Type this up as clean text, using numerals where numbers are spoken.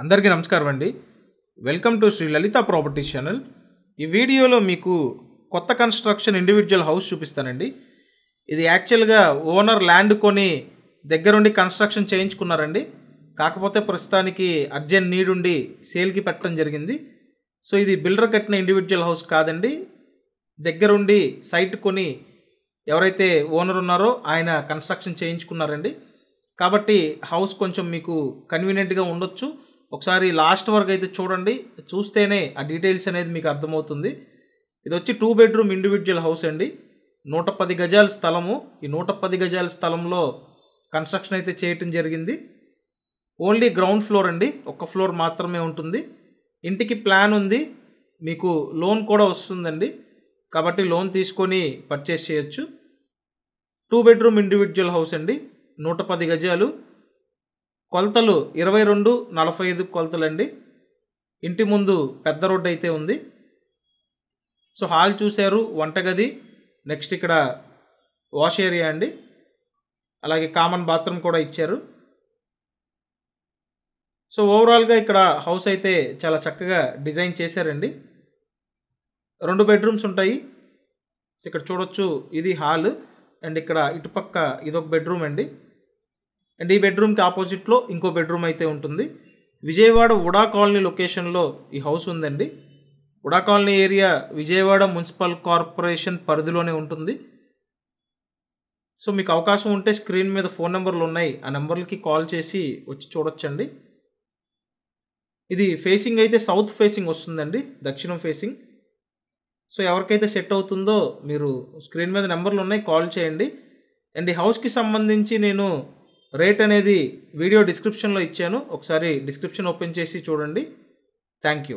అందరికీ నమస్కారం అండి. Welcome to Shri Lalitha properties channel. ఈ వీడియోలో మీకు కొత్త కన్స్ట్రక్షన్ ఇండివిజువల్ హౌస్ చూపిస్తానండి. ఇది యాక్చువల్గా ఓనర్ ల్యాండ్ కొని దగ్గరుండి కన్స్ట్రక్షన్ చేయించుకున్నారండి. కాకపోతే ప్రస్తుతానికి అర్జెంట్ నీడ్ ఉండి సేల్కి పెట్టడం జరిగింది. సో ఇది బిల్డర్ కట్టిన ఇండివిజువల్ హౌస్ కాదండి. దగ్గరుండి సైట్ కొని ఎవరైతే ఓనర్ ఉన్నారో ఆయన కన్స్ట్రక్షన్ చేయించుకున్నారండి. కాబట్టి హౌస్ కొంచెం మీకు కన్వీనియంట్గా ఉండొచ్చు. ఒకసారి లాస్ట్ వరకు అయితే చూడండి, చూస్తేనే ఆ డీటెయిల్స్ అనేది మీకు అర్థమవుతుంది. ఇది వచ్చి 2 బెడ్రూమ్ ఇండివిజువల్ హౌస్ అండి. 110 గజాల స్థలము. ఈ 110 గజాల స్థలంలో కన్స్ట్రక్షన్ అయితే చేయటం జరిగింది. ఓన్లీ గ్రౌండ్ ఫ్లోర్ అండి, ఒక ఫ్లోర్ మాత్రమే ఉంటుంది. ఇంటికి ప్లాన్ ఉంది, మీకు లోన్ కూడా వస్తుందండి. కాబట్టి లోన్ తీసుకొని పర్చేస్ చేయొచ్చు. 2 బెడ్రూమ్ ఇండివిజువల్ హౌస్ అండి, 110 గజాలు. కొలతలు 22-45 కొలతలండి. ఇంటి ముందు పెద్ద రోడ్డు అయితే ఉంది. సో హాల్ చూశారు, వంటగది, నెక్స్ట్ ఇక్కడ వాష్ ఏరియా అండి, అలాగే కామన్ బాత్రూమ్ కూడా ఇచ్చారు. సో ఓవరాల్గా ఇక్కడ హౌస్ అయితే చాలా చక్కగా డిజైన్ చేశారండి. 2 బెడ్రూమ్స్ ఉంటాయి. సో ఇక్కడ చూడొచ్చు, ఇది హాల్ అండ్ ఇక్కడ ఇటుపక్క ఇదొక బెడ్రూమ్ అండి. అండ్ ఈ బెడ్రూమ్కి ఆపోజిట్లో ఇంకో బెడ్రూమ్ అయితే ఉంటుంది. విజయవాడ ఉడా కాలనీ లొకేషన్లో ఈ హౌస్ ఉందండి. ఉడా colony area Vijayawada municipal corporation పరిధిలోనే ఉంటుంది. సో మీకు అవకాశం ఉంటే స్క్రీన్ మీద ఫోన్ నెంబర్లు ఉన్నాయి, ఆ నెంబర్లకి కాల్ చేసి వచ్చి చూడొచ్చండి. ఇది ఫేసింగ్ అయితే సౌత్ ఫేసింగ్ వస్తుందండి, దక్షిణం ఫేసింగ్. సో ఎవరికైతే సెట్ అవుతుందో మీరు స్క్రీన్ మీద నెంబర్లు ఉన్నాయి, కాల్ చేయండి. అండ్ ఈ హౌస్కి సంబంధించి నేను రేట్ అనేది వీడియో డిస్క్రిప్షన్లో ఇచ్చాను, ఒకసారి డిస్క్రిప్షన్ ఓపెన్ చేసి చూడండి. Thank you.